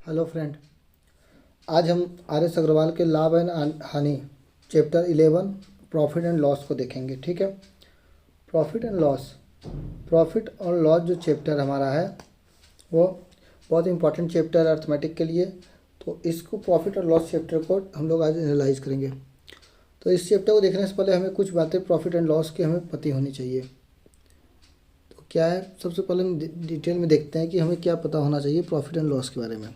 Hello friend, आज हम R S Agarwal के लाभ एंड हानि चैप्टर 11 प्रॉफिट एंड लॉस को देखेंगे। ठीक है। प्रॉफिट एंड लॉस, प्रॉफिट और लॉस जो चैप्टर हमारा है वो बहुत इंपॉर्टेंट चैप्टर है अर्थमेटिक के लिए। तो इसको प्रॉफिट और लॉस चैप्टर को हम लोग आज एनालाइज करेंगे। तो इस चैप्टर को देखने से पहले हमें कुछ बातें प्रॉफिट एंड लॉस की हमें पता होनी चाहिए। तो क्या है, सबसे पहले हम डिटेल में देखते हैं कि हमें क्या पता होना चाहिए प्रॉफिट एंड लॉस के बारे में।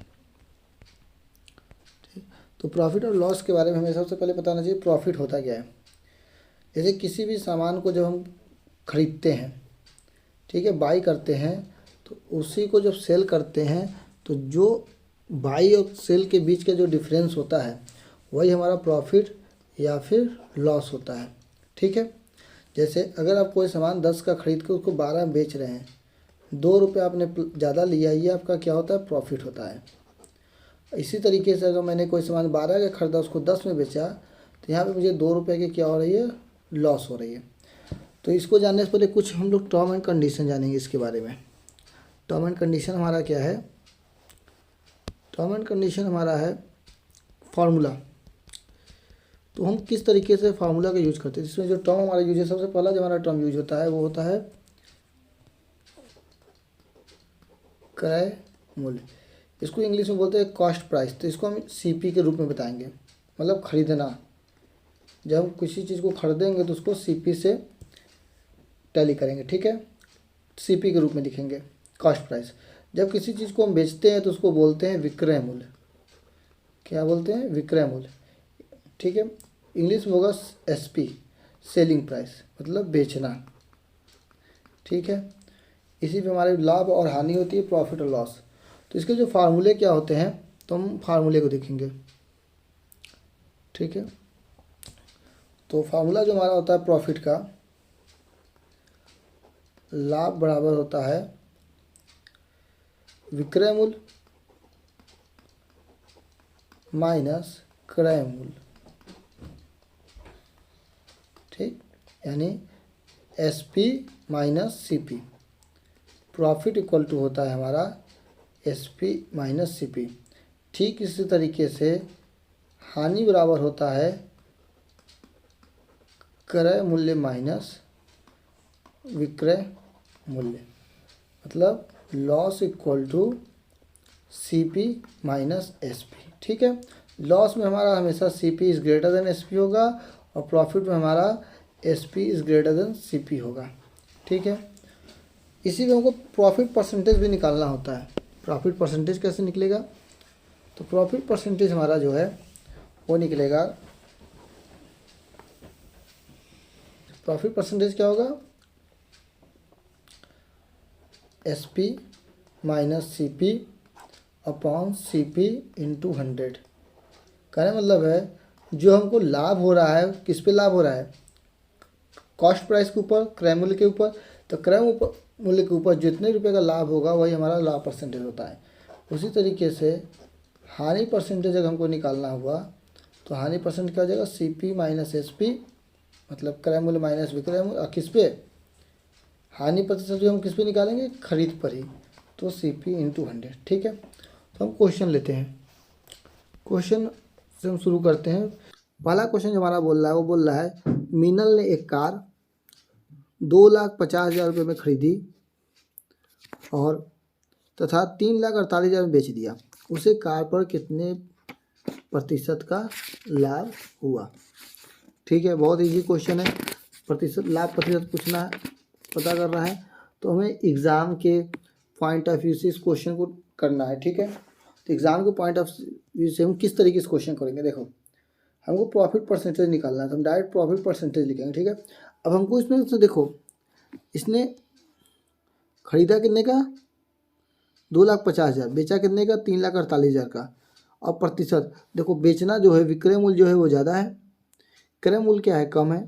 तो प्रॉफिट और लॉस के बारे में हमें सबसे पहले पता होना चाहिए प्रॉफिट होता क्या है। जैसे किसी भी सामान को जब हम खरीदते हैं, ठीक है, बाई करते हैं, तो उसी को जब सेल करते हैं तो जो बाई और सेल के बीच का जो डिफरेंस होता है वही हमारा प्रॉफिट या फिर लॉस होता है। ठीक है। जैसे अगर आप कोई सामान 10 का खरीद के उसको 12 में बेच रहे हैं, 2 रुपये आपने ज़्यादा लिया, ये आपका क्या होता है, प्रॉफिट होता है। इसी तरीके से अगर मैंने कोई सामान 12 का खरीदा उसको 10 में बेचा, तो यहाँ पे मुझे 2 रुपये की क्या हो रही है, लॉस हो रही है। तो इसको जानने से पहले कुछ हम लोग टर्म एंड कंडीशन जानेंगे इसके बारे में। टर्म एंड कंडीशन हमारा क्या है, टर्म एंड कंडीशन हमारा है फार्मूला। तो हम किस तरीके से फार्मूला का यूज करते हैं, इसमें जो टर्म हमारा यूज है, सबसे पहला जो हमारा टर्म यूज होता है वो होता है क्रय मूल्य। इसको इंग्लिश में बोलते हैं कॉस्ट प्राइस। तो इसको हम सीपी के रूप में बताएंगे, मतलब खरीदना। जब हम किसी चीज़ को खरीदेंगे तो उसको सीपी से टैली करेंगे। ठीक है, सीपी के रूप में लिखेंगे कॉस्ट प्राइस। जब किसी चीज़ को हम बेचते हैं तो उसको बोलते हैं विक्रय मूल्य। क्या बोलते हैं, विक्रय मूल्य। ठीक है, इंग्लिश में होगा एसपी, सेलिंग प्राइस, मतलब बेचना। ठीक है, इसी पे हमारे लाभ और हानि होती है, प्रॉफिट और लॉस। तो इसके जो फार्मूले क्या होते हैं, तो हम फार्मूले को देखेंगे। ठीक है, तो फार्मूला जो हमारा होता है प्रॉफिट का, लाभ बराबर होता है विक्रय मूल्य माइनस क्रय मूल्य। ठीक, यानी SP minus CP. Profit equal to होता है हमारा एसपी माइनस सीपी। ठीक इसी तरीके से हानि बराबर होता है क्रय मूल्य माइनस विक्रय मूल्य, मतलब loss equal to CP minus SP. ठीक है, लॉस में हमारा हमेशा CP is greater than SP होगा और प्रॉफिट में हमारा SP is greater than CP होगा। ठीक है, इसी में हमको प्रॉफिट परसेंटेज भी निकालना होता है। प्रॉफिट परसेंटेज कैसे निकलेगा, तो प्रॉफिट परसेंटेज हमारा जो है वो निकलेगा, प्रॉफिट परसेंटेज क्या होगा, S P minus C P upon C P into 100। कहने मतलब है जो हमको लाभ हो रहा है, किस पे लाभ हो रहा है, कॉस्ट प्राइस के ऊपर, क्रय मूल्य के ऊपर। तो क्रय मूल्य के ऊपर जितने रुपए का लाभ होगा वही हमारा लाभ परसेंटेज होता है। उसी तरीके से हानि परसेंटेज अगर हमको निकालना हुआ तो हानि परसेंट क्या हो जाएगा, C P minus S P, मतलब क्रय मूल्य माइनस विक्रय मूल्य। किस पे, हानि प्रतिशत जो हम किस पे निकालेंगे, खरीद पर ही, तो सी पी इंटू 100। ठीक है, तो हम क्वेश्चन लेते हैं। क्वेश्चन से हम शुरू करते हैं। पहला क्वेश्चन जो हमारा बोल रहा है वो बोल रहा है मीनल ने एक कार 2,50,000 रुपये में खरीदी और तथा 3,48,000 में बेच दिया। उसे कार पर कितने प्रतिशत का लाभ हुआ। ठीक है, बहुत इजी क्वेश्चन है। प्रतिशत, लाभ प्रतिशत पूछना है, पता कर रहा है, तो हमें एग्ज़ाम के पॉइंट ऑफ व्यू से इस क्वेश्चन को करना है। ठीक है, तो एग्ज़ाम के पॉइंट ऑफ व्यू से हम किस तरीके से क्वेश्चन करेंगे, देखो हमको प्रॉफिट परसेंटेज निकालना है तो हम डायरेक्ट प्रॉफिट परसेंटेज लिखेंगे। ठीक है, अब हमको इसमें से देखो, इसने खरीदा कितने का, 2,50,000, बेचा कितने का, 3,48,000 का। और प्रतिशत देखो, बेचना जो है, विक्रय मूल्य जो है वो ज़्यादा है, क्रय मूल्य क्या है, कम है।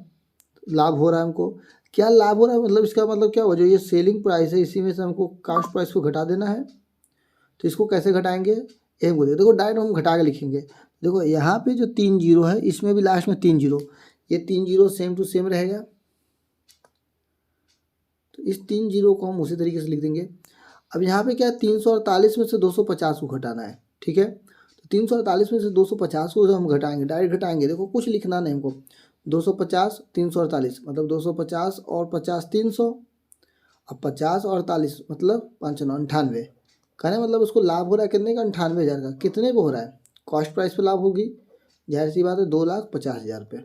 लाभ हो रहा है हमको, क्या लाभ हो रहा है, मतलब इसका मतलब क्या हुआ, जो ये सेलिंग प्राइस है इसी में से हमको कॉस्ट प्राइस को घटा देना है। तो इसको कैसे घटाएंगे, एक बोलिए, देखो डायरेक्ट हम घटा के लिखेंगे। देखो यहाँ पे जो 3 जीरो है, इसमें भी लास्ट में 3 जीरो, ये 3 जीरो सेम टू सेम रहेगा। तो इस 3 जीरो को हम उसी तरीके से लिख देंगे। अब यहाँ पे क्या है, 348 में से 250 को घटाना है। ठीक है। तो 348 में से 250 को हम घटाएंगे, डायरेक्ट घटाएंगे, देखो कुछ लिखना नहीं हमको। 250 348 मतलब 250 और 50 300, अब 50 और 48 मतलब 5 9 98। कहने मतलब उसको लाभ हो रहा है कितने का, 98,000 का। कितने पे हो रहा है, कॉस्ट प्राइस पे लाभ होगी, जाहिर सी बात है 2,50,000 पे,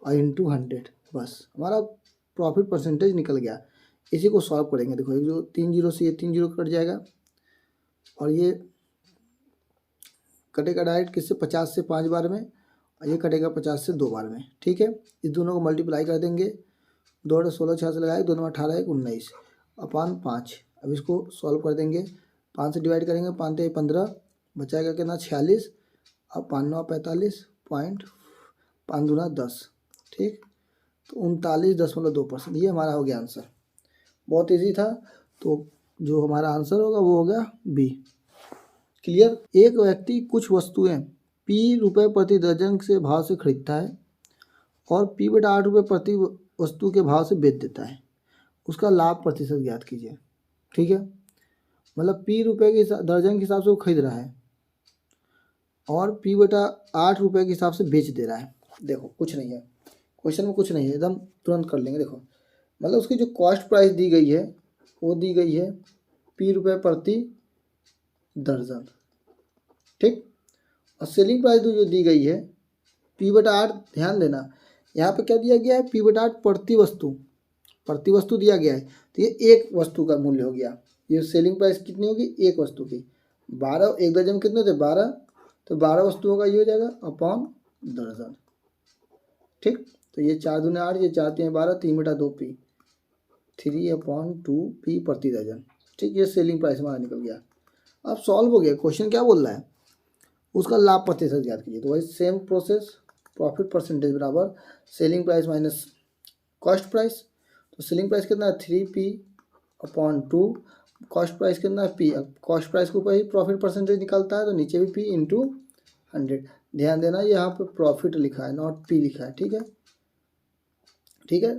और इंटू 100, बस हमारा प्रॉफिट परसेंटेज निकल गया। इसी को सॉल्व करेंगे। देखो एक जो 3 जीरो से ये 3 जीरो कट जाएगा, और ये कटेगा डायरेक्ट किससे, 50 से 5 बार में, और ये कटेगा 50 से 2 बार में, ठीक है। इस दोनों को मल्टीप्लाई कर देंगे, 2 8 16 6 से लगाए, 2 9 18 1 19 अपान 5। अब इसको सॉल्व कर देंगे, 5 से डिवाइड करेंगे, 5 3 15, बचाएगा कितना 46, अब 5 9 45 पॉइंट 5 दूना 10, ठीक। तो 39.2%, ये हमारा हो गया आंसर। बहुत इजी था। तो जो हमारा आंसर होगा वो होगा बी। क्लियर। एक व्यक्ति कुछ वस्तुएं P रुपये प्रति दर्जन से भाव से खरीदता है और P/8 रुपये प्रति वस्तु के भाव से बेच देता है, उसका लाभ प्रतिशत ज्ञात कीजिए, ठीक है। मतलब P रुपये के दर्जन के हिसाब से वो खरीद रहा है और P/8 रुपये के हिसाब से बेच दे रहा है। देखो कुछ नहीं है, क्वेश्चन में कुछ नहीं है, एकदम तुरंत कर लेंगे। देखो मतलब उसकी जो कॉस्ट प्राइस दी गई है वो दी गई है P रुपये प्रति दर्जन, ठीक। और सेलिंग प्राइस जो दी गई है P/8, ध्यान देना यहाँ पे क्या दिया गया है, P/8 प्रति वस्तु दिया गया है। तो ये एक वस्तु का मूल्य हो गया। ये सेलिंग प्राइस कितनी होगी, एक वस्तु की। 12, एक दर्जन कितने थे 12, तो 12 वस्तुओं का ये हो जाएगा अपॉन दर्जन, ठीक। तो ये 4 दूने 8, ये 4 3 12, 3/2P, 3/2P प्रति दर्जन, ठीक। ये सेलिंग प्राइस हमारा निकल गया। अब सॉल्व हो गया। क्वेश्चन क्या बोल रहा है, उसका लाभ प्रतिशत ज्ञात कीजिए। तो वही सेम प्रोसेस, प्रॉफिट परसेंटेज बराबर selling price minus cost price. तो सेलिंग प्राइस कितना है 3P/2, कॉस्ट प्राइस कितना है P। अब कॉस्ट प्राइस के ऊपर ही प्रॉफिट परसेंटेज निकलता है, तो नीचे भी P इंटू 100। ध्यान देना यहाँ पे प्रॉफिट लिखा है, नॉट P लिखा है, ठीक है, ठीक है।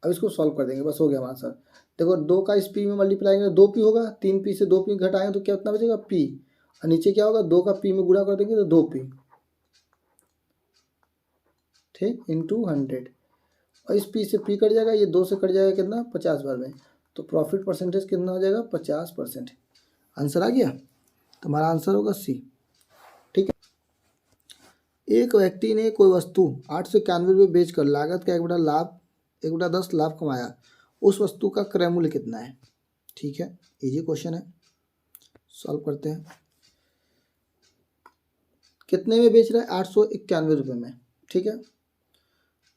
अब इसको सॉल्व कर देंगे, बस हो गया हमारा आंसर। देखो 2 का इस P में मल्टीप्लाई करेंगे 2P होगा, 3P से 2P घटाएंगे तो क्या उतना बचेगा P, और नीचे क्या होगा 2 का P में गुणा कर देंगे तो 2P, ठीक, इंटू 100। और इस P से P कट जाएगा, ये 2 से कट जाएगा कितना 50 बार में, तो प्रॉफिट परसेंटेज कितना हो जाएगा 50%। आंसर आ गया, तो हमारा आंसर होगा सी, ठीक है। एक व्यक्ति ने कोई वस्तु 891 बेचकर लागत का 1/10 लाभ कमाया, उस वस्तु का क्रय मूल्य कितना है, ठीक है। इजी क्वेश्चन है, सॉल्व करते हैं। कितने में बेच रहा है 891 रुपये में, ठीक है।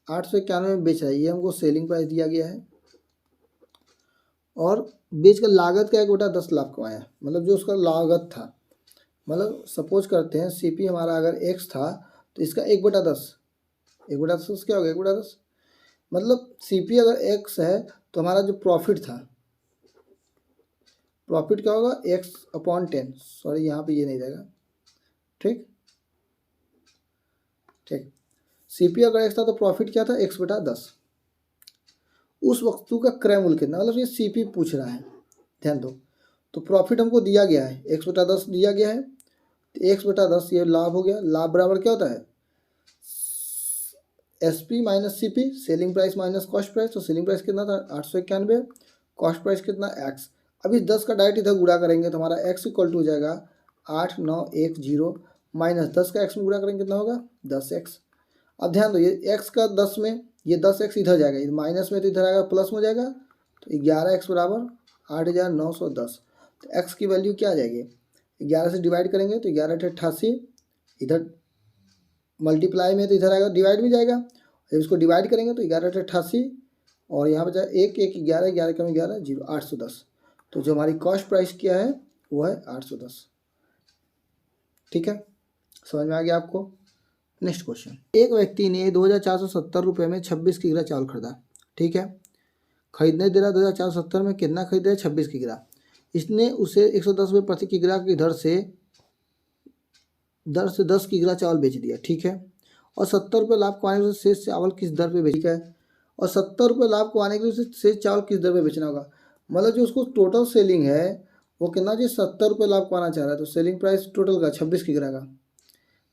891 में बेच रहा है, ये हमको सेलिंग प्राइस दिया गया है, और बेच कर लागत का 1/10 लाभ कमाया, मतलब जो उसका लागत था। मतलब सपोज करते हैं CP हमारा अगर x था तो इसका 1/10, 1/10 क्या होगा 1/10, मतलब CP अगर x है तो हमारा जो प्रॉफिट था, प्रॉफिट क्या होगा x/10, सॉरी यहाँ पे ये नहीं रहेगा, ठीक, ठीक। CP अगर x था तो प्रॉफिट क्या था x/10। उस वस्तु का क्रय मूल्य कितना, मतलब ये CP पूछ रहा है, ध्यान दो। तो प्रॉफिट हमको दिया गया है x/10 दिया गया है, तो x/10 ये लाभ हो गया। लाभ बराबर क्या होता है SP minus CP, selling price minus cost price. तो सेलिंग प्राइस कितना था 891, कॉस्ट प्राइस कितना x। अब इस 10 का डायरेक्ट इधर गुणा करेंगे तो हमारा x इक्वल टू हो जाएगा 8910 माइनस 10 का x में गुणा करेंगे कितना होगा 10x। अब ध्यान दो, ये x का 10 में, ये 10x इधर जाएगा, ये माइनस में तो इधर आएगा प्लस में हो जाएगा, तो 11x बराबर 8910। तो x की वैल्यू क्या आ जाएगी, 11 से डिवाइड करेंगे तो 11 88, इधर मल्टीप्लाई में तो इधर आएगा डिवाइड में जाएगा, जब इसको डिवाइड करेंगे तो 11 88, और यहाँ पर जाए 1 1 11, 11 कम 11 0, 810। तो जो हमारी कॉस्ट प्राइस क्या है वो है 810, ठीक है। समझ में आ गया आपको। नेक्स्ट क्वेश्चन, एक व्यक्ति ने 2470 रुपये में 26 किग्रा चावल खरीदा, ठीक है। खरीदने दे रहा 2470 में, कितना खरीद रहा है 26 किग्रा। इसने उसे 110 रुपये प्रति किग्रा की दर से 10 किग्रा चावल बेच दिया, ठीक है। और 70 रुपये लाभ कमाने के शेष चावल किस दर पे बेच है, और 70 रुपये लाभ कमाने के लिए शेष चावल किस दर पे बेचना होगा। मतलब जो उसको टोटल सेलिंग है वो कितना जी 70 रुपये लाभ पाना चाह रहा है। तो सेलिंग प्राइस टोटल का 26 किग्रा का,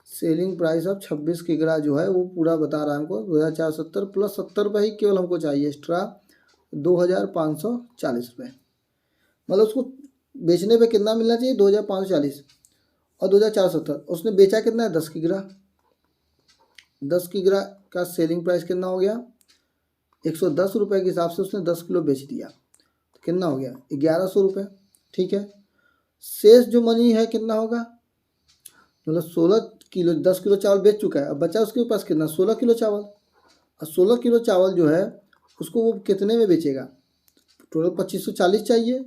सेलिंग प्राइस अब 26 किग्रा जो है वो पूरा बता रहा है हमको 2470 प्लस 70 रुपये ही केवल हमको चाहिए एक्स्ट्रा 2540 रुपये। मतलब उसको बेचने पे कितना मिलना चाहिए 2540 और 2470। उसने बेचा कितना है 10 किग्रा, 10 किग्रा का सेलिंग प्राइस कितना हो गया 110 रुपये के हिसाब से उसने 10 किलो बेच दिया, तो कितना हो गया 1100 रुपये। ठीक है, शेष जो मनी है कितना होगा, मतलब 16 किलो 10 किलो चावल बेच चुका है, अब बचा उसके पास कितना 16 किलो चावल। और 16 किलो चावल जो है उसको वो कितने में बेचेगा, टोटल 2540 चाहिए।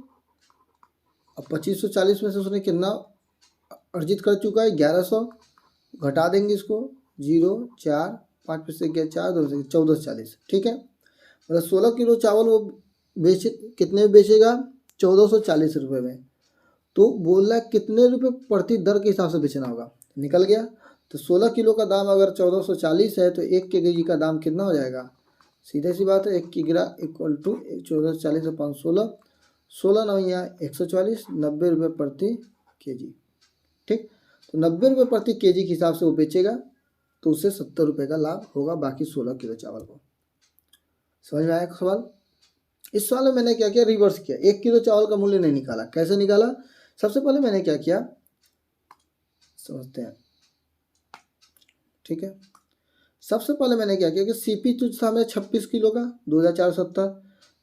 अब 2540 में से उसने कितना अर्जित कर चुका है 1100, घटा देंगे इसको 0 4 5 पे से गया 4 2 से 1440। ठीक है, मतलब 16 किलो चावल वो बेच कितने में बेचेगा 1440 रुपये में। तो बोल रहा है कितने रुपए प्रति दर के हिसाब से बेचना होगा, निकल गया। तो 16 किलो का दाम अगर 1440 है तो 1 केजी का दाम कितना हो जाएगा, सीधे सी बात है 1 किग्रा इक्वल टू 1440 और 5 16 16 नवैया 144 90 रुपये प्रति केजी। ठीक, तो 90 रुपये प्रति केजी के हिसाब से वो बेचेगा तो उससे 70 रुपये का लाभ होगा बाकी 16 किलो चावल को। समझ में आया सवाल। इस सवाल में मैंने क्या किया, रिवर्स किया, 1 किलो चावल का मूल्य नहीं निकाला। कैसे निकाला, सबसे पहले मैंने क्या किया समझते हैं। ठीक है, सबसे पहले मैंने क्या किया कि सीपी तो था मेरा 26 किलो का 2470,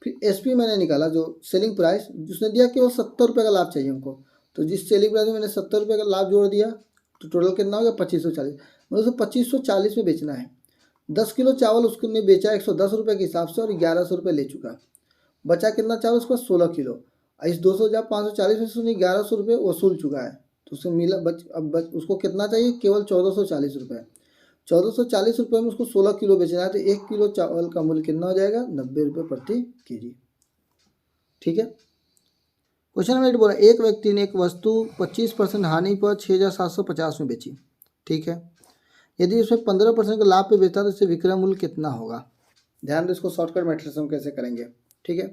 फिर एसपी मैंने निकाला जो सेलिंग प्राइस जिसने दिया केवल 70 रुपये का लाभ चाहिए हमको, तो जिस सेलिंग प्राइस में मैंने 70 रुपये का लाभ जोड़ दिया तो टोटल कितना हो गया 2540। मतलब उसको 2540 में बेचना है। 10 किलो चावल उसने बेचा 110 रुपये के हिसाब से और 1100 रुपये ले चुका। बचा कितना चावल उसका 16 किलो। इस 200,540 में से उसने 1100 रुपये वसूल चुका है, तो उससे मिला अब उसको कितना चाहिए केवल 1440 रुपये। 1440 रुपये में उसको 16 किलो बेचना है, तो 1 किलो चावल का मूल्य कितना हो जाएगा 90 रुपये प्रति केजी। ठीक है, क्वेश्चन नंबर 8 बोला एक व्यक्ति ने एक वस्तु 25% हानि पर 6750 में बेची। ठीक है, यदि उसमें 15% का लाभ पे बेचता तो इससे विक्रय मूल्य कितना होगा। ध्यान दो, इसको शॉर्टकट मैट्रिक्स हम कैसे करेंगे। ठीक है,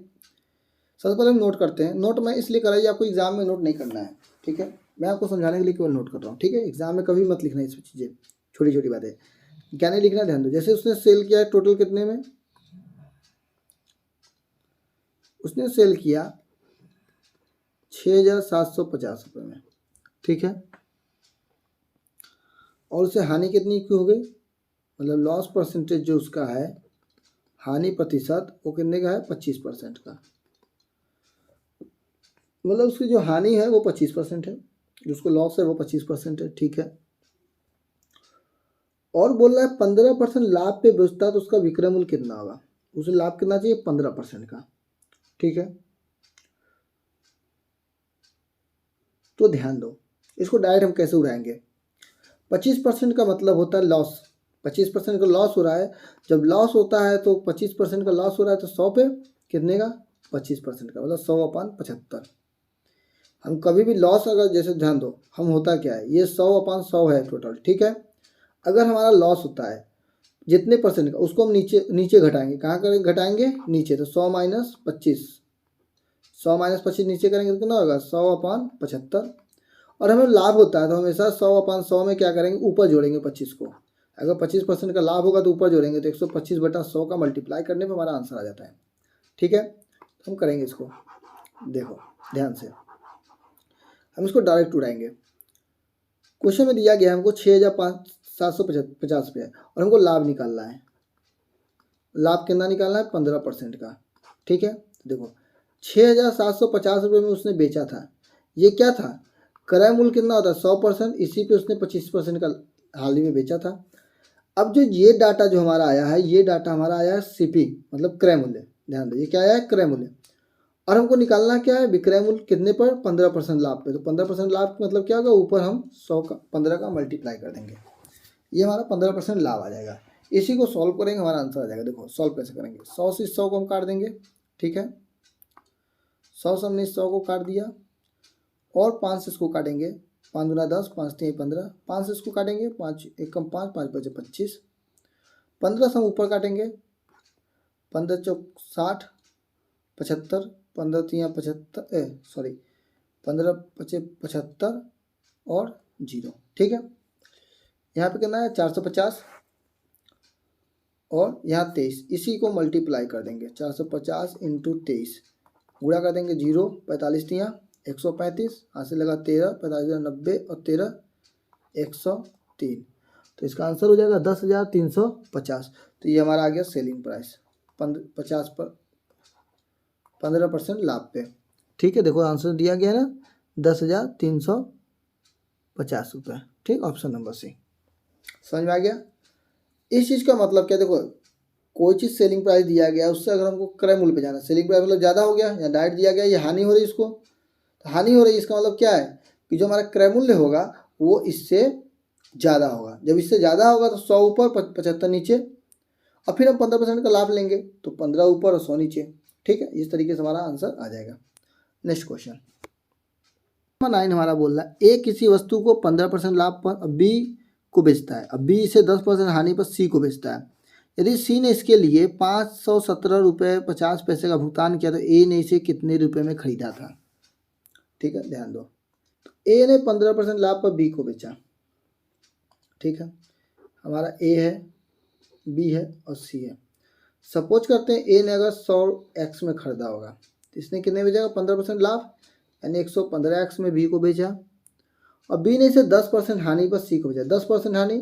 सबसे पहले हम नोट करते हैं। नोट मैं इसलिए कराइए आपको एग्जाम में नोट नहीं करना है। ठीक है, मैं आपको समझाने के लिए केवल नोट कर रहा हूँ। ठीक है, एग्जाम में कभी मत लिखना इस चीज़ें, छोटी छोटी बातें क्या नहीं लिखना, ध्यान दो। जैसे उसने सेल किया टोटल कितने में, उसने सेल किया 6750 रुपये में। ठीक है, और उसे हानि कितनी की हो गई, मतलब लॉस परसेंटेज जो उसका है हानि प्रतिशत वो कितने का है 25% का। मतलब उसकी जो हानि है वो 25% है, जो उसको लॉस है वो 25% है। ठीक है, और बोल रहा है 15% लाभ पे बेचता तो उसका विक्रय मूल्य कितना होगा, उसे लाभ कितना चाहिए 15% का। ठीक है, तो ध्यान दो, इसको डायरेक्ट हम कैसे उड़ाएंगे। 25% का मतलब होता है लॉस, 25% का लॉस हो रहा है। जब लॉस होता है तो 25% का लॉस हो रहा है तो 100 पे कितने का 25% का, मतलब 100/75। हम कभी भी लॉस अगर जैसे ध्यान दो हम होता क्या है, ये 100/100 है टोटल। ठीक है, अगर हमारा लॉस होता है जितने परसेंट का उसको हम नीचे नीचे घटाएंगे, कहाँ करेंगे घटाएंगे नीचे, तो 100 - 25, 100 - 25 नीचे करेंगे तो कितना होगा 100/75। और हमें लाभ होता है तो हमेशा 100/100 में क्या करेंगे ऊपर जोड़ेंगे 25 को। अगर 25% का लाभ होगा तो ऊपर जोड़ेंगे तो 125/100 का मल्टीप्लाई करने पर हमारा आंसर आ जाता है। ठीक है, तो हम करेंगे इसको, देखो ध्यान से हम इसको डायरेक्ट उड़ाएंगे। क्वेश्चन में दिया गया हमको 6750 रुपये और हमको लाभ निकालना है। लाभ कितना निकालना है 15% का। ठीक है, देखो 6750 रुपये में उसने बेचा था, ये क्या था क्रय मूल्य कितना होता है 100%, इसी पे उसने 25% का हाल ही में बेचा था। अब जो ये डाटा जो हमारा आया है, ये डाटा हमारा आया है सीपी मतलब क्रय मूल्य। ध्यान दो ये क्या आया है क्रय मूल्य, और हमको निकालना क्या है विक्रय मूल्य कितने पर 15% लाभ पे। तो 15% लाभ मतलब क्या होगा ऊपर हम 100 का 15 का मल्टीप्लाई कर देंगे, ये हमारा 15% लाभ आ जाएगा। इसी को सॉल्व करेंगे हमारा आंसर आ जाएगा। देखो सॉल्व कैसे करेंगे, 100 से 100 को हम काट देंगे। ठीक है, 100 से हमने 100 को काट दिया और 5 से इसको काटेंगे, 5 दूना 10, 5 3 15, 5 से इसको काटेंगे, 5 1 कम 5, 5 बचे 25, 15 से हम ऊपर काटेंगे, 15 चौक 60, 75, 15 3 75 सॉरी 15 पचे 75 और 0, ठीक है। यहाँ पे कितना है 450 और यहाँ 23, इसी को मल्टीप्लाई कर देंगे 450 इंटू 23, गुणा कर देंगे 0, 45 दिया 135, यहाँ से लगा 13, 45 90 और 13 103, तो इसका आंसर हो जाएगा 10,350। तो ये हमारा आ गया सेलिंग प्राइस 15% लाभ पे, ठीक है। देखो आंसर दिया गया ना 10,350 रुपये, ठीक, ऑप्शन नंबर सी। समझ में आ गया। इस चीज़ का मतलब क्या, देखो कोई चीज़ सेलिंग प्राइस दिया गया उससे अगर हमको क्रय मूल्य पे जाना, सेलिंग प्राइस मतलब ज़्यादा हो गया या डायरेक्ट दिया गया, ये हानि हो रही है इसको, तो हानि हो रही है इसका मतलब क्या है कि जो हमारा क्रय मूल्य होगा वो इससे ज़्यादा होगा। जब इससे ज़्यादा होगा तो 100 ऊपर 75 नीचे, और फिर हम 15% का लाभ लेंगे तो 15 ऊपर और 100 नीचे, ठीक है। इस तरीके से हमारा आंसर आ जाएगा। नेक्स्ट क्वेश्चन नंबर 9 हमारा बोल रहा है ए किसी वस्तु को 15% लाभ पर बी को बेचता है, अब बी इसे 10% हानि पर सी को बेचता है। यदि सी ने इसके लिए 517 रुपये 50 पैसे का भुगतान किया तो ए ने इसे कितने रुपए में खरीदा था, ठीक है। ध्यान दो, तो ए ने 15% लाभ पर बी को बेचा, ठीक है। हमारा ए है, बी है और सी है। सपोज करते हैं ए ने अगर 100x में खरीदा होगा तो इसने कितने बेचा, 15% लाभ यानी 115x में बी को बेचा, और बी ने इसे 10% हानि पर सी को बेचा। 10% हानि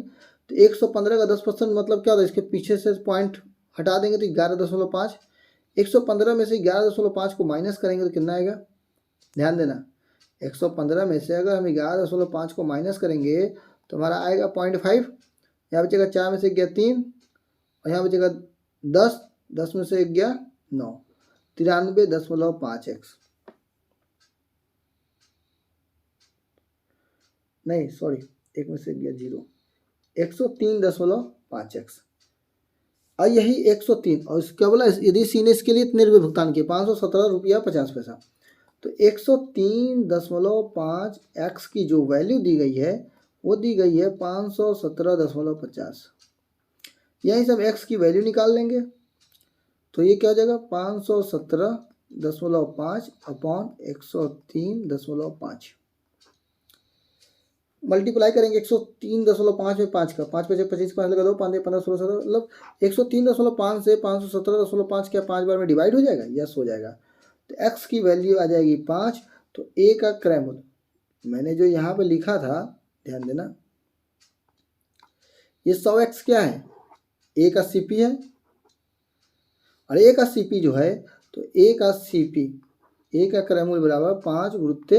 तो 115 का 10% मतलब क्या होता है, इसके पीछे से पॉइंट हटा देंगे तो 11.5, 115 में से 11.5 को माइनस करेंगे तो कितना आएगा, ध्यान देना 115 में से अगर हम 11.5 को माइनस करेंगे तो हमारा आएगा 0.5, यहाँ बचेगा 4 में से गया 3 और यहाँ बचेगा 10, 10 में से गया 9, 93.5x, नहीं सॉरी 1 में से गया 0, 103.5x। और यही 103 और क्या बोला, यदि सी ने इसके लिए इतने रुपये भुगतान किए 517 रुपया 50 पैसा, तो 103.5x की जो वैल्यू दी गई है वो दी गई है 517.50। यहीं से हम x की वैल्यू निकाल लेंगे तो ये क्या हो जाएगा 517.5 अपॉन 103.5, मल्टीप्लाई करेंगे 103.5 में 5 का 5 बचे 25, 5 लगा दो 5 15 16 17, मतलब 103.5 से 517.5 क्या 5 बार में डिवाइड हो जाएगा, यस हो जाएगा। तो x की वैल्यू आ जाएगी 5। तो a का क्रय मूल्य मैंने जो यहाँ पे लिखा था ध्यान देना, ये 100x क्या है, a का CP है, और a का CP जो है तो a का CP, a का क्रय मूल्य बराबर 5 गुरुत्ते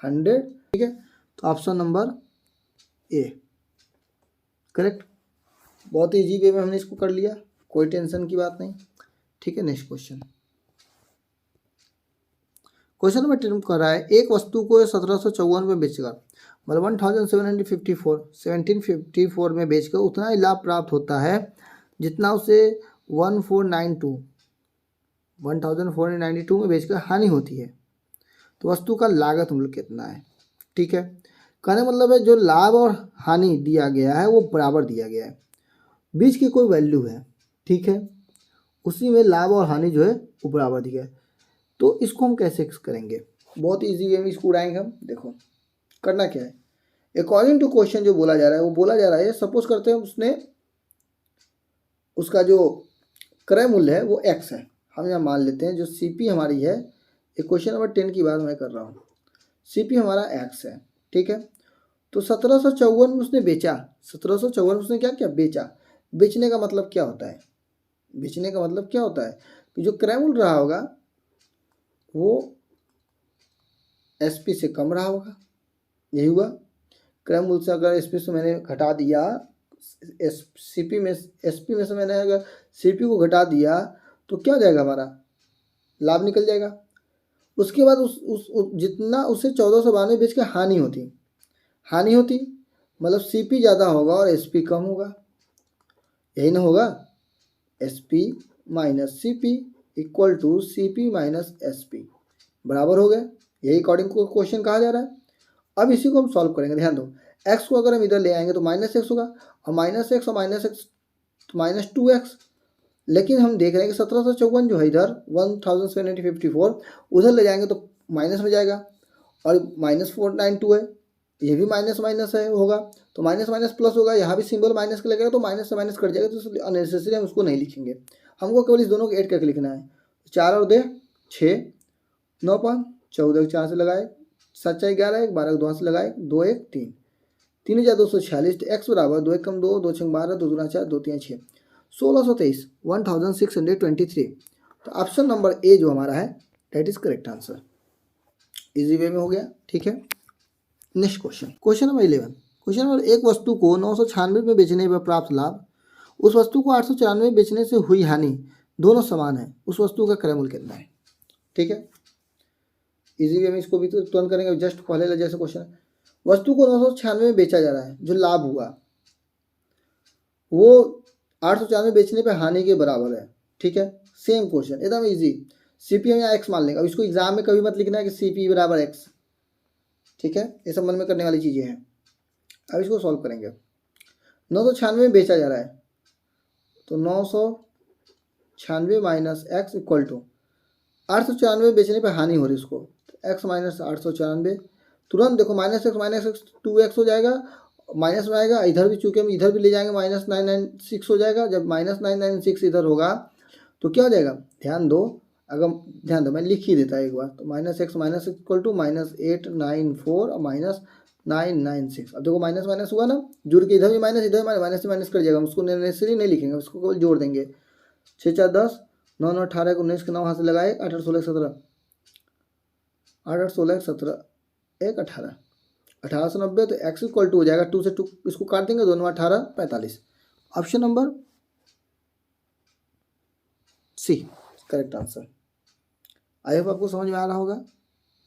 100, ठीक है। तो ऑप्शन नंबर ए करेक्ट। बहुत इजी वे में हमने इसको कर लिया, कोई टेंशन की बात नहीं, ठीक है। नेक्स्ट क्वेश्चन नंबर 10 कर रहा है एक वस्तु को 1754 में बेचकर, मतलब 1754 में बेचकर उतना ही लाभ प्राप्त होता है जितना उसे 1492 में बेचकर हानि होती है, तो वस्तु का लागत मूल्य कितना है, ठीक है। कहने मतलब है जो लाभ और हानि दिया गया है वो बराबर दिया गया है, बीच की कोई वैल्यू है, ठीक है, उसी में लाभ और हानि जो है वो बराबर दिया है। तो इसको हम कैसे करेंगे, बहुत इजी वे में इसको उड़ाएंगे हम। देखो करना क्या है, अकॉर्डिंग टू क्वेश्चन जो बोला जा रहा है वो बोला जा रहा है, सपोज करते हैं उसने उसका जो क्रय मूल्य है वो x है, हम यहाँ मान लेते हैं जो CP हमारी है, एक क्वेश्चन नंबर 10 की बात मैं कर रहा हूँ, CP हमारा x है, ठीक है। तो 1754 में उसने बेचा, 1754 में उसने क्या किया, बेचा। बेचने का मतलब क्या होता है, बेचने का मतलब क्या होता है कि जो क्रय मूल्य रहा होगा वो SP से कम रहा होगा, यही हुआ। क्रय मूल्य से अगर SP से मैंने घटा दिया, SP में से मैंने अगर CP को घटा दिया तो क्या हो जाएगा, हमारा लाभ निकल जाएगा। उसके बाद उस जितना उसे 1492 बेच के हानि होती मतलब CP ज़्यादा होगा और SP कम होगा, यही ना होगा। SP minus CP equal to CP minus SP बराबर हो गया, यही अकॉर्डिंग को क्वेश्चन कहा जा रहा है। अब इसी को हम सॉल्व करेंगे, ध्यान दो, x को अगर हम इधर ले आएंगे तो -x होगा, और -x और -x तो -2x, लेकिन हम देख रहे हैं कि 1754 जो है इधर 1754 उधर ले जाएंगे तो माइनस में जाएगा, और -492 है, ये भी माइनस माइनस है होगा, तो माइनस माइनस प्लस होगा, यहाँ भी सिंबल माइनस का लगेगा तो माइनस से माइनस कट जाएगा, तो अननेसेसरी हम उसको नहीं लिखेंगे, हमको केवल इस दोनों को ऐड करके लिखना है। 4 और 2 6, 9 5 14 को 4 से लगाए, 7 4 11, 1 12 को 2 से लगाए, 2 1 3, 3246, तो एक्स बराबर 2 1 कम 2, 2 6 12, 2 2 4, 2 3 6, 1623, 1623। तो ऑप्शन नंबर ए जो हमारा है that is correct answer, easy way में हो गया। ठीक है, next question, question number 11। Question number, एक वस्तु को 996 में बेचने पर प्राप्त लाभ, उस वस्तु को 894 में बेचने से हुई हानि दोनों समान है, उस वस्तु का क्रय मूल्य कितना है। ठीक है, इजी वे में इसको भी तो तुरंत करेंगे, जस्ट पहले जैसे क्वेश्चन है, वस्तु को 996 में बेचा जा रहा है, जो लाभ हुआ वो 894 बेचने पे हानि के बराबर है। ठीक है, सेम क्वेश्चन एकदम इजी, सीपी हम यहाँ एक्स मान लेंगे। अब इसको एग्जाम में कभी मत लिखना है कि सीपी बराबर एक्स, ठीक है, ये सब मन में करने वाली चीज़ें हैं। अब इसको सॉल्व करेंगे, 996 में बेचा जा रहा है, तो 996 माइनस एक्स इक्वल टू 894 बेचने पे हानि हो रही है उसको, तो एक्स माइनस 894, तुरंत देखो माइनस एक्स 2x हो जाएगा, माइनस में आएगा, इधर भी चूंकि हम इधर भी ले जाएंगे -996 हो जाएगा। जब -996 इधर होगा तो क्या हो जाएगा, ध्यान दो, अगर ध्यान दो मैं लिख ही देता एक बार, तो -x माइनस इक्वल टू -894 और -996। अब देखो माइनस माइनस हुआ ना, जुड़ के इधर भी माइनस, इधर माइनस से माइनस कर जाएगा, उसको नेसेसरी नहीं लिखेंगे, उसको केवल जोड़ देंगे। 6 4 10, 9 9 18 19 के 9 हाथ से लगाए, 8 8 16 17, 8 8 16 17 1 18, 1890, तो एक्स इक्वल टू हो जाएगा 2 से 2 इसको काट देंगे, 2 9 18 45, option number C correct answer. I hope आपको समझ में आ रहा होगा।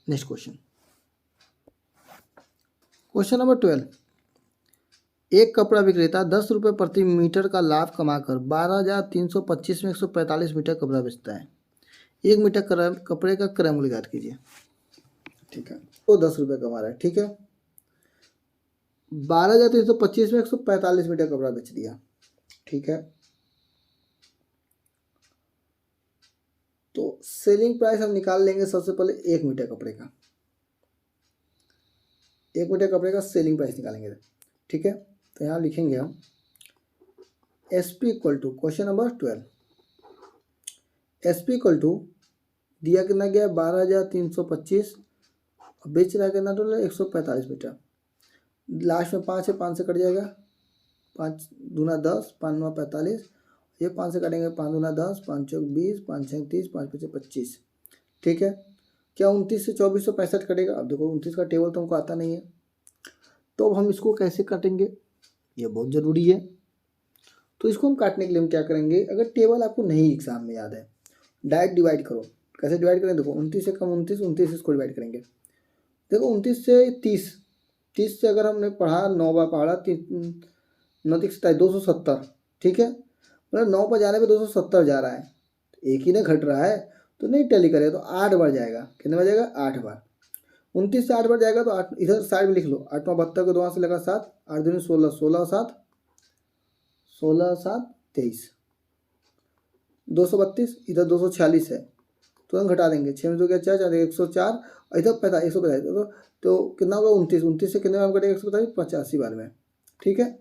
Next question, question number 12। एक कपड़ा विक्रेता 10 रुपये प्रति मीटर का लाभ कमाकर 12,325 में 145 मीटर कपड़ा बेचता है, 1 मीटर कपड़े का क्रय मूल्य ज्ञात कीजिए। ठीक है, तो 10 रुपये कमा रहा है। ठीक है, 12,325 में 145 मीटर कपड़ा बेच दिया। ठीक है, तो सेलिंग प्राइस हम निकाल लेंगे सबसे पहले 1 मीटर कपड़े का, 1 मीटर कपड़े का सेलिंग प्राइस निकालेंगे। ठीक है, तो यहाँ लिखेंगे हम S P equal to, question number 12, S P equal to दिया कितना गया 12,325, और बेच रहा है कितना टोटल 145 मीटर, लास्ट में 5 है, 5 से कट जाएगा, 5 दूना 10, 5 9 45, ये 5 से काटेंगे, 5 दूना 10, 5 चौक 20, 5 6 30, 5 5 25। ठीक है, क्या 29 से 2465 कटेगा। अब देखो 29 का टेबल तो हमको आता नहीं है, तो अब हम इसको कैसे काटेंगे, ये बहुत ज़रूरी है। तो इसको हम काटने के लिए हम क्या करेंगे, अगर टेबल आपको नहीं एग्जाम में याद है, डायरेक्ट डिवाइड करो। कैसे डिवाइड करें, देखो 29 से कम 29, 29 इसको डिवाइड करेंगे। देखो 29 से 30, 30 से अगर हमने पढ़ा 9 बार पढ़ा, 9 27 270। ठीक है, मतलब 9 पर जाने पे 270 जा रहा है, एक ही ना घट रहा है, तो नहीं टैली करेगा तो 8 बार जाएगा, कितने बार जाएगा 8 बार, 29 से 8 बार जाएगा, तो 8 इधर साइड में लिख लो, 8 9 72 को 2 से लगा 7, 8 दूनी 16, 16 7 16 7 23, 232, इधर 246 है, तुरंत घटा देंगे, 6 में 2 गया 4 4 104, इधर 45 145, तो कितना होगा 29, 29 से कितने बार कटेगा 145, 85 बार में। ठीक है,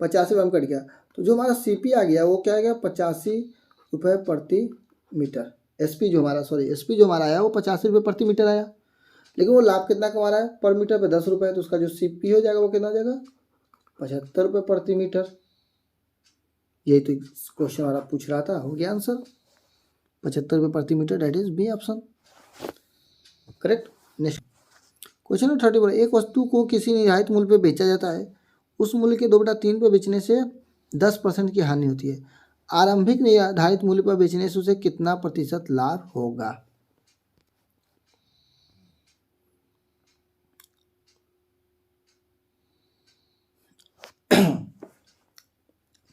85 बार में कट गया, तो जो हमारा सीपी आ गया वो क्या आ गया 85 रुपये प्रति मीटर। एसपी जो हमारा एसपी जो हमारा आया वो 85 रुपये प्रति मीटर आया, लेकिन वो लाभ कितना कमा रहा है पर मीटर पे 10 रुपये, तो उसका जो सीपी हो जाएगा वो कितना हो जाएगा 75 रुपये प्रति मीटर। यही तो क्वेश्चन हमारा पूछ रहा था, हो गया आंसर 75 रुपये प्रति metre, that is B option correct. Next question number 31, एक वस्तु को किसी निर्धारित मूल्य पे बेचा जाता है, उस मूल्य के 2/3 पे बेचने से 10% की हानि होती है, आरंभिक निर्धारित मूल्य पर बेचने से उसे कितना प्रतिशत लाभ होगा।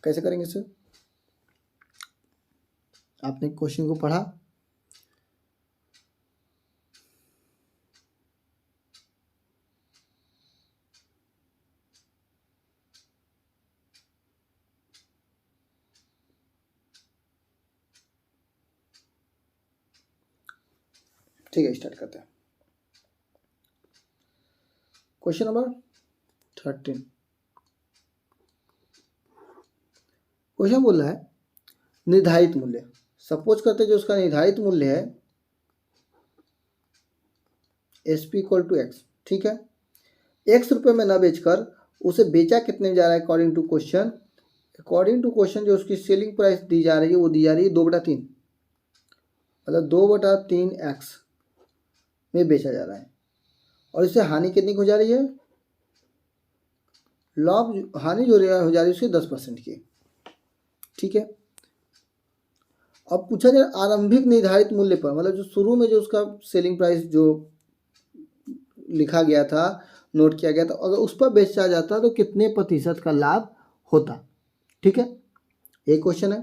कैसे करेंगे इसे, आपने क्वेश्चन को पढ़ा, ठीक है, स्टार्ट करते हैं। Question number 13। क्वेश्चन बोल रहा है निर्धारित मूल्य। सपोज करते जो उसका निर्धारित मूल्य है SP इक्वल टू एक्स, ठीक है, एक्स रुपये में न बेचकर उसे बेचा कितने में जा रहा है according to question. According to question जो उसकी सेलिंग प्राइस दी जा रही है वो दी जा रही है 2/3, मतलब 2/3 एक्स में बेचा जा रहा है। और इससे हानि कितनी हो जा रही है, लाभ हानि जो हो जा रही है उसकी 10% की, ठीक है। अब पूछा जाए आरंभिक निर्धारित मूल्य पर, मतलब जो शुरू में जो उसका सेलिंग प्राइस जो लिखा गया था, नोट किया गया था, अगर उस पर बेचा जाता तो कितने प्रतिशत का लाभ होता, ठीक है, ये क्वेश्चन है।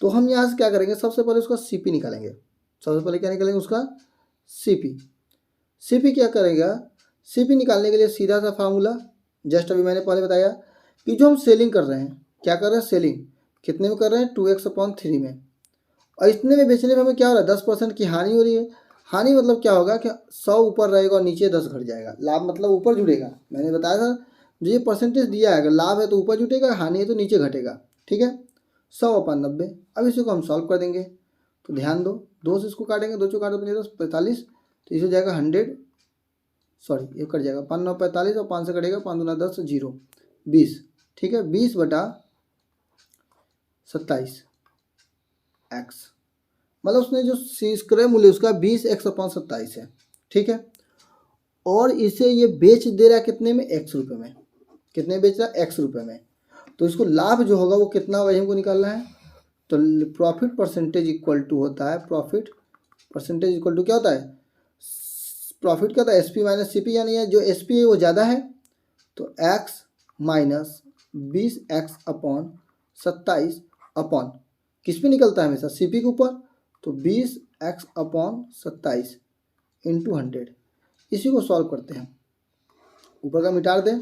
तो हम यहाँ से क्या करेंगे, सबसे पहले उसका सीपी निकालेंगे। सबसे पहले क्या निकालेंगे, उसका सीपी। सीपी क्या करेगा, सीपी निकालने के लिए सीधा सा फार्मूला, जस्ट अभी मैंने पहले बताया कि जो हम सेलिंग कर रहे हैं, क्या कर रहे हैं, सेलिंग कितने में कर रहे हैं, 2x/3 में, और इतने में बेचने में हमें क्या हो रहा है, 10% की हानि हो रही है। हानि मतलब क्या होगा कि 100 ऊपर रहेगा और नीचे 10 घट जाएगा। लाभ मतलब ऊपर जुड़ेगा, मैंने बताया था जो ये परसेंटेज दिया है, अगर लाभ है तो ऊपर जुटेगा, हानि है तो नीचे घटेगा, ठीक है। 100/90। अब इसी को हम सॉल्व कर देंगे, तो ध्यान दो, 2 से इसको काटेंगे, 2 से काटो 50 45, तो इसे हो जाएगा 100, सॉरी ये कट जाएगा, 5 9 45 और 5 से कटेगा, 5 दूना 10 0 20, ठीक है, 20/27 एक्स, मतलब उसने जो क्रय मूल्य उसका 20x/27 है, ठीक है। और इसे ये बेच दे रहा है कितने में, x रुपये में। कितने बेच रहा है, x रुपये में। तो इसको लाभ जो होगा वो कितना होगा, हमको निकालना है। तो प्रॉफिट परसेंटेज इक्वल टू होता है, प्रॉफिट परसेंटेज इक्वल टू क्या होता है, प्रॉफिट क्या होता है, SP माइनस CP, यानी जो SP है वो ज़्यादा है, तो x माइनस 20x/27 अपॉन किस पे निकलता है हमेशा, CP के ऊपर, तो 20x/27 इंटू 100। इसी को सॉल्व करते हैं, ऊपर का मिटा दें,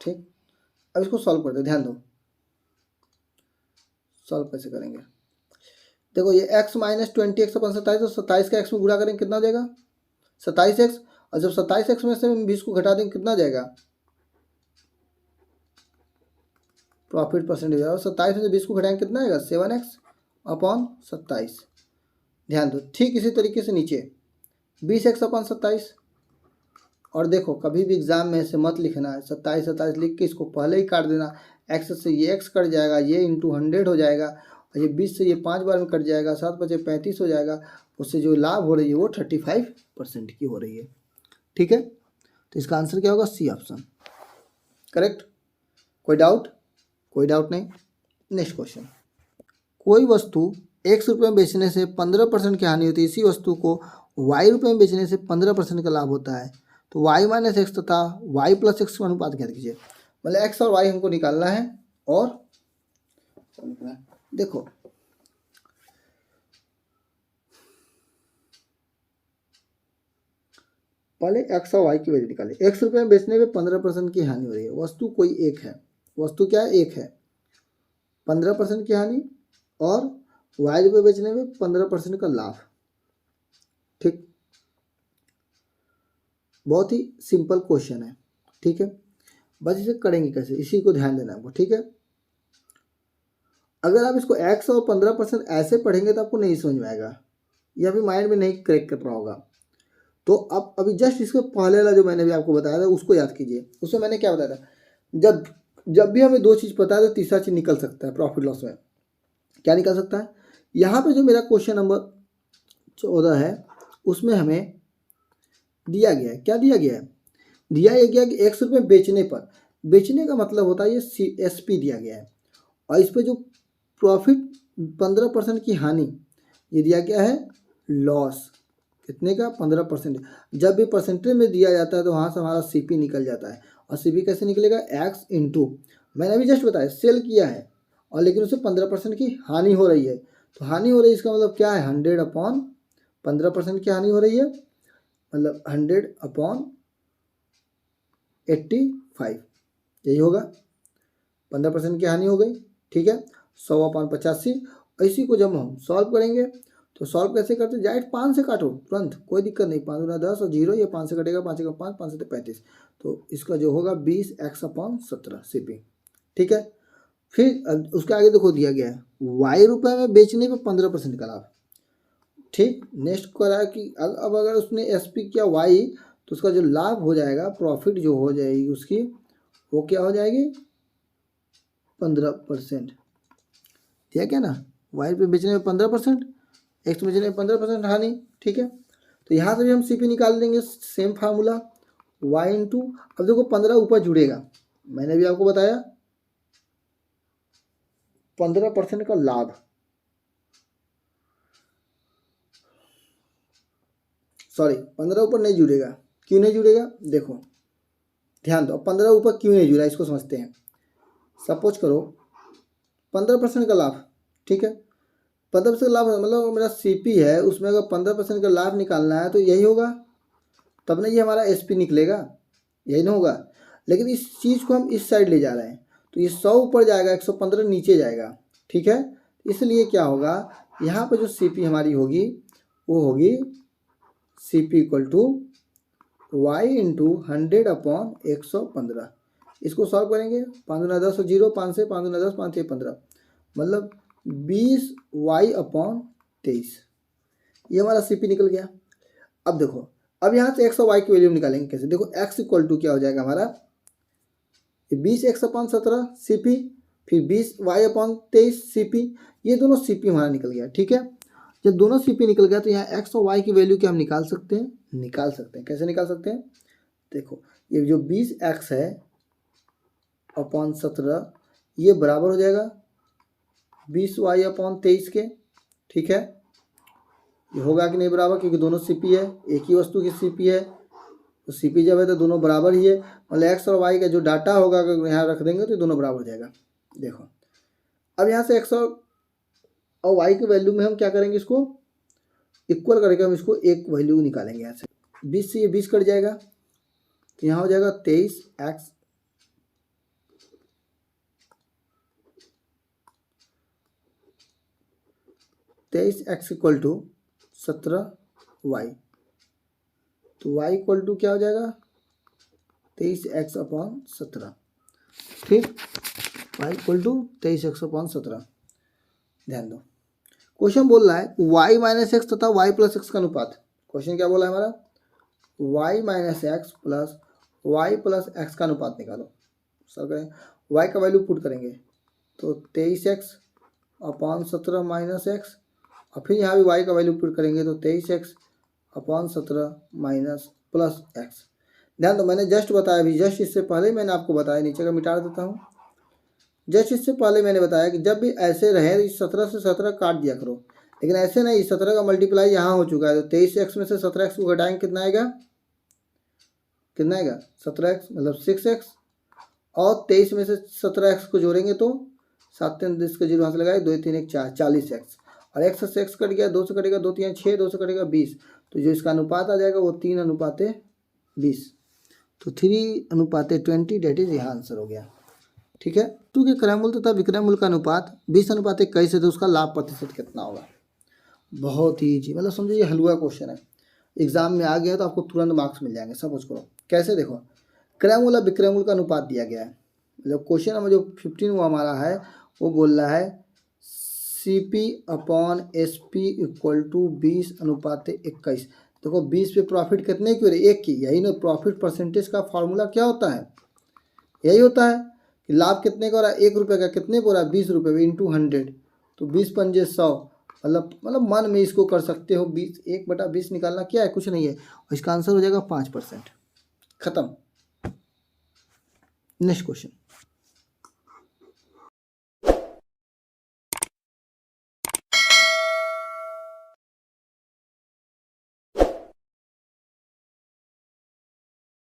ठीक। अब इसको सॉल्व करते हैं, ध्यान दो सॉल्व कैसे करेंगे। देखो ये x माइनस 20x/27, तो 27 का x में गुणा करेंगे कितना हो जाएगा, 27x, और जब 27x में से 20 को घटा देंगे कितना जाएगा, प्रॉफिट परसेंटेज, और 27 में से 20 को घटाएंगे कितना आएगा, 7x/27। ध्यान दो, ठीक इसी तरीके से नीचे 20x/27। और देखो कभी भी एग्जाम में ऐसे मत लिखना है 27 लिख के इसको पहले ही काट देना, x से ये x कट जाएगा, ये इंटू 100 हो जाएगा, और ये 20 से ये 5 बार में कट जाएगा, 7 बचे 35 हो जाएगा। उससे जो लाभ हो रही है वो 35% की हो रही है, ठीक है। तो इसका आंसर क्या होगा, सी ऑप्शन करेक्ट। कोई डाउट, कोई डाउट नहीं। नेक्स्ट क्वेश्चन, कोई वस्तु x रुपये में बेचने से 15% की हानि होती है, इसी वस्तु को y रुपये में बेचने से 15% का लाभ होता है, तो y माइनस एक्स तथा y प्लस एक्स का अनुपात क्या कीजिए, मतलब x और y हमको निकालना है। और देखो पहले x और y की वैल्यू निकाले। x रुपये में बेचने में 15% की हानि हो रही है, वस्तु कोई एक है, वस्तु क्या है, एक है, 15% की हानि, और y रुपये बेचने में 15% का लाभ, ठीक। बहुत ही सिंपल क्वेश्चन है, ठीक है। बस इसे करेंगे कैसे, इसी को ध्यान देना आपको, ठीक है। अगर आप इसको x और 15% ऐसे पढ़ेंगे तो आपको नहीं समझ में आएगा, या फिर माइंड में नहीं क्रैक कर रहा होगा। तो आप अभी जस्ट इसके पहले वाला जो मैंने भी आपको बताया था उसको याद कीजिए। उसमें मैंने क्या बताया था, जब भी हमें 2 चीज़ पता है तो तीसरा चीज़ निकल सकता है प्रॉफिट लॉस में। क्या निकल सकता है, यहाँ पे जो मेरा क्वेश्चन नंबर 14 है उसमें हमें दिया गया है, क्या दिया गया है, दिया ये गया कि x रुपये बेचने पर, बेचने का मतलब होता है ये SP दिया गया है, और इस पर जो प्रॉफिट 15% की हानि ये दिया गया है लॉस, कितने का, 15%। जब भी परसेंटेज में दिया जाता है तो वहाँ से हमारा CP निकल जाता है, और CP कैसे निकलेगा, x इंटू, मैंने अभी जस्ट बताया सेल किया है और लेकिन उसे 15% की हानि हो रही है, तो हानि हो रही है इसका मतलब क्या है, 100/15% की हानि हो रही है, मतलब 100/85, यही होगा, 15% की हानि हो गई, ठीक है। 100/85। इसी को जब हम सॉल्व करेंगे तो सॉल्व कैसे करते हैं, डायरेक्ट 5 से काटो तुरंत, कोई दिक्कत नहीं। 5 दूना 10 और 0, ये 5 से कटेगा, 5 का 5, 5 से 35, तो इसका जो होगा 20x/17 CP। ठीक है, फिर अब उसके आगे देखो दिया गया है y रुपये में बेचने पर 15% का लाभ। ठीक, नेक्स्ट करा कि अब अगर उसने SP किया y, तो उसका जो लाभ हो जाएगा, प्रॉफिट जो हो जाएगी उसकी, वो क्या हो जाएगी 15%। ठीक है ना, y पे बेचने में 15%, x बेचने में 15% हानि। ठीक है, तो यहाँ से भी हम CP निकाल देंगे, सेम फार्मूला y इंटू, अब देखो 15 ऊपर जुड़ेगा, मैंने भी आपको बताया 15% का लाभ, सॉरी 15 ऊपर नहीं जुड़ेगा। क्यों नहीं जुड़ेगा, देखो ध्यान दो, 15 ऊपर क्यों नहीं जुड़ा इसको समझते हैं। सपोज करो 15% का लाभ, ठीक है, 15% का लाभ मतलब मेरा CP है, उसमें अगर 15% का लाभ निकालना है तो यही होगा, तब ना ये हमारा SP निकलेगा, यही ना होगा। लेकिन इस चीज़ को हम इस साइड ले जा रहे हैं, तो ये 100 ऊपर जाएगा, 115 नीचे जाएगा। ठीक है, इसलिए क्या होगा, यहाँ पर जो CP हमारी होगी वो होगी CP equal to y into 100/115। इसको सॉल्व करेंगे, 5 दूना 10 और 0, 5 से 5 दूना 10, 5 से 15, मतलब 20y/23, ये हमारा CP निकल गया। अब देखो, अब यहाँ से x और y की वैल्यू निकालेंगे कैसे, देखो x इक्वल टू क्या हो जाएगा हमारा 20x/17 CP, फिर 20y/23 CP, ये दोनों CP हमारा निकल गया। ठीक है, जब दोनों CP निकल गया तो यहाँ x और y की वैल्यू क्या हम निकाल सकते हैं, कैसे निकाल सकते हैं, देखो ये जो 20x है अपॉन 17, ये बराबर हो जाएगा 20y/23 के। ठीक है, ये होगा कि नहीं बराबर, क्योंकि दोनों CP है, एक ही वस्तु की CP है, तो CP जब है तो दोनों बराबर ही है, मतलब x और y का जो डाटा होगा अगर यहाँ रख देंगे तो दोनों बराबर हो जाएगा। देखो अब यहाँ से x और y की वैल्यू में हम क्या करेंगे, इसको इक्वल करके हम इसको एक वैल्यू निकालेंगे। यहाँ से 20 से ये 20 कट जाएगा, तो यहाँ हो जाएगा 23x इक्वल टू 17y, तो y इक्वल टू क्या हो जाएगा 23x/17। ठीक, y इक्वल टू 23x/17। ध्यान दो, क्वेश्चन बोल रहा है y माइनस एक्स तथा y प्लस एक्स का अनुपात। क्वेश्चन क्या बोला है हमारा, y minus x plus y plus x का अनुपात निकालो। सर करें, y का वैल्यू पुट करेंगे तो 23x/17 माइनस एक्स, और फिर यहाँ भी y का वैल्यू पुट करेंगे तो 23x/17 माइनस प्लस एक्स। ध्यान दो, मैंने जस्ट बताया अभी, जस्ट इससे पहले मैंने आपको बताया, नीचे का मिटा देता हूँ, जस्ट इससे पहले मैंने बताया कि जब भी ऐसे रहे तो 17 से 17 काट दिया करो, लेकिन ऐसे नहीं, 17 का मल्टीप्लाई यहाँ हो चुका है, तो 23x में से 17x को घटाएंगे कितना आएगा, 17x मतलब 6x, और 23 में से 17x को जोड़ेंगे तो 7 3 10 का 0 यहाँ से लगाए, 2 3 1 4, 40x, और x से x कट गया, 2 से कटेगा 2 3 6, 2 से कटेगा 20, तो जो इसका अनुपात आ जाएगा वो 3:20, तो 3:20, डेट इज यहाँ आंसर हो गया। ठीक है, टू के क्रय मूल्य तथा विक्रय मूल्य का अनुपात 20:21 है, तो उसका लाभ प्रतिशत कितना होगा। बहुत ही ईजी, मतलब समझो ये हलवा क्वेश्चन है, एग्जाम में आ गया तो आपको तुरंत मार्क्स मिल जाएंगे। समझ करो कैसे, देखो क्रय मूल्य विक्रय मूल्य का अनुपात दिया गया है, मतलब क्वेश्चन नंबर जो 15 वो हमारा है, वो बोल रहा है CP/SP इक्वल टू 20:21। देखो 20 पे प्रॉफिट कितने की हो रही है, एक की, यही ना प्रॉफिट परसेंटेज का फॉर्मूला क्या होता है, यही होता है कि लाभ कितने का हो रहा है, 1 रुपये का, कितने को हो रहा है 20 रुपये इंटू 100, तो 20×5 = 100, मतलब मन में इसको कर सकते हो, 1/20 निकालना क्या है, कुछ नहीं है, और इसका आंसर हो जाएगा 5%। खत्म। Next question.